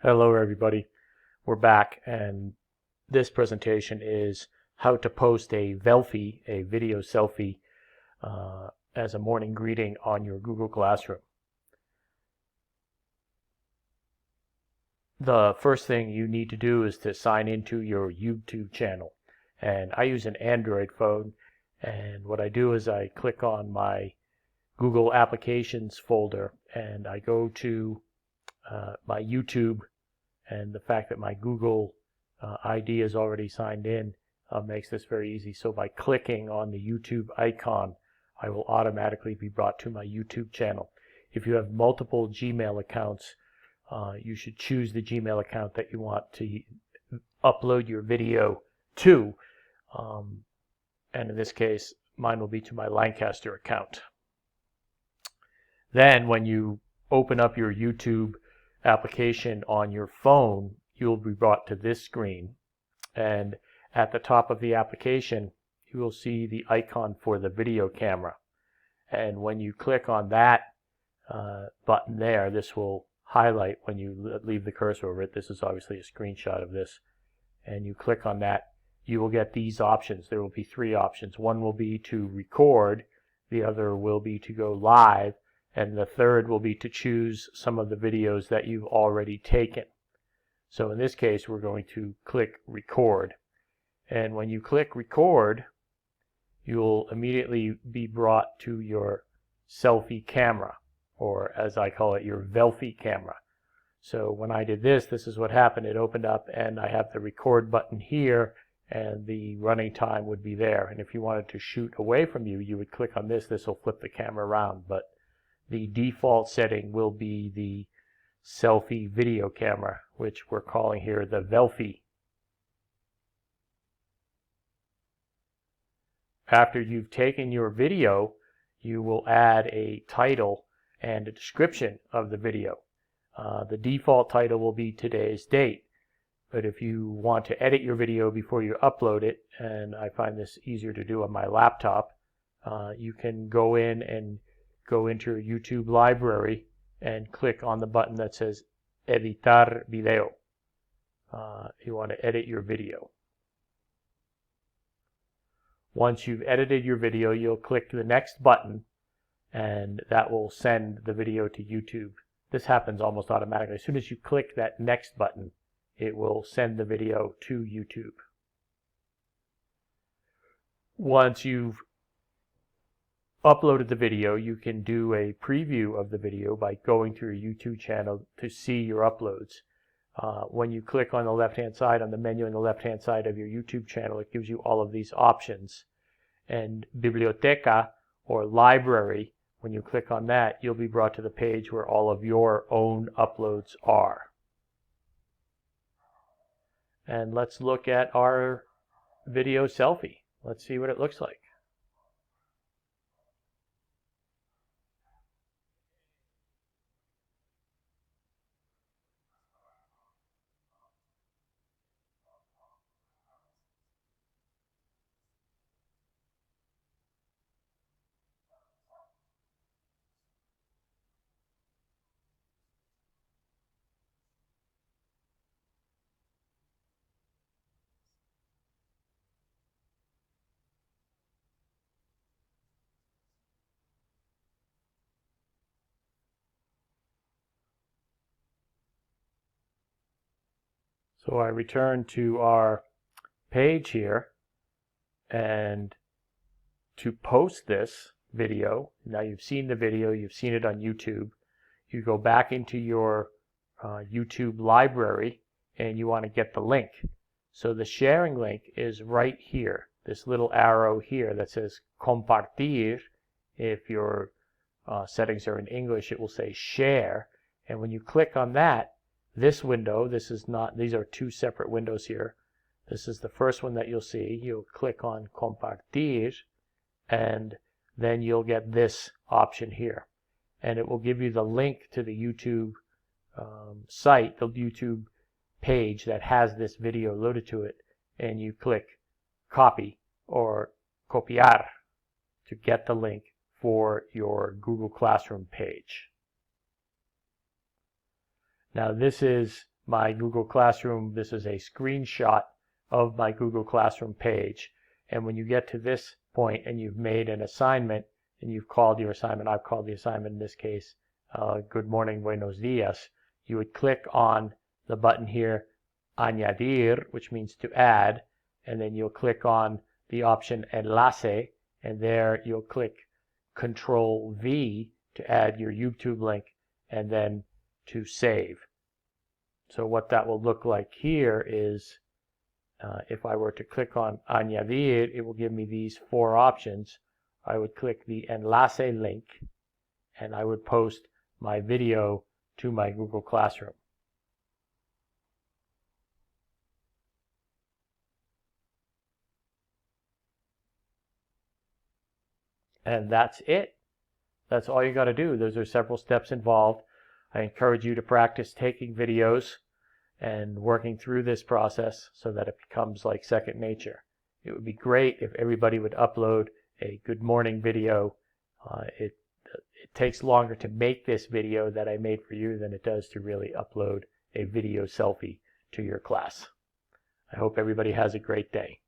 Hello everybody, we're back, and this presentation is how to post a Selfie, a video selfie, as a morning greeting on your Google Classroom. The first thing you need to do is to sign into your YouTube channel, and I use an Android phone, and what I do is I click on my Google Applications folder and I go to my YouTube. And the fact that my Google ID is already signed in makes this very easy. So by clicking on the YouTube icon, I will automatically be brought to my YouTube channel. If you have multiple Gmail accounts, you should choose the Gmail account that you want to upload your video to. And in this case, mine will be to my Lancaster account. Then when you open up your YouTube application on your phone, you'll be brought to this screen, and at the top of the application you will see the icon for the video camera, and when you click on that button there, this will highlight when you leave the cursor over it. This is obviously a screenshot of this, and you click on that, you will get these options. There will be three options. One will be to record, the other will be to go live, and the third will be to choose some of the videos that you've already taken. So in this case, we're going to click record. And when you click record, you'll immediately be brought to your selfie camera, or as I call it, your Selfie camera. So when I did this, this is what happened. It opened up and I have the record button here, and the running time would be there. And if you wanted to shoot away from you, you would click on this. This will flip the camera around, but the default setting will be the selfie video camera, which we're calling here the Selfie. After you've taken your video, you will add a title and a description of the video. The default title will be today's date, but if you want to edit your video before you upload it, and I find this easier to do on my laptop, you can go in and go into your YouTube library and click on the button that says Editar Video. You want to edit your video. Once you've edited your video, you'll click the next button, and that will send the video to YouTube. This happens almost automatically. As soon as you click that next button, it will send the video to YouTube. Once you've uploaded the video, you can do a preview of the video by going to your YouTube channel to see your uploads. When you click on the left-hand side, on the menu on the left-hand side of your YouTube channel, it gives you all of these options. And Biblioteca, or library, when you click on that, you'll be brought to the page where all of your own uploads are. And let's look at our video selfie. Let's see what it looks like. So I return to our page here, and to post this video, now you've seen the video, you've seen it on YouTube, you go back into your YouTube library and you want to get the link. So the sharing link is right here, this little arrow here that says compartir. If your settings are in English, it will say share, and when you click on that, this window, these are two separate windows here. This is the first one that you'll see. You'll click on compartir, and then you'll get this option here. And it will give you the link to the YouTube site, the YouTube page that has this video loaded to it. And you click copy or copiar to get the link for your Google Classroom page. Now this is my Google Classroom. This is a screenshot of my Google Classroom page. And when you get to this point and you've made an assignment and you've called your assignment, I've called the assignment in this case, Good Morning, Buenos Dias, you would click on the button here, Añadir, which means to add, and then you'll click on the option Enlace, and there you'll click Control V to add your YouTube link and then to save. So what that will look like here is if I were to click on Añadir, it will give me these 4 options. I would click the Enlace link and I would post my video to my Google Classroom. And that's it. That's all you got to do. Those are several steps involved. I encourage you to practice taking videos and working through this process so that it becomes like second nature. It would be great if everybody would upload a good morning video. It takes longer to make this video that I made for you than it does to really upload a video selfie to your class. I hope everybody has a great day.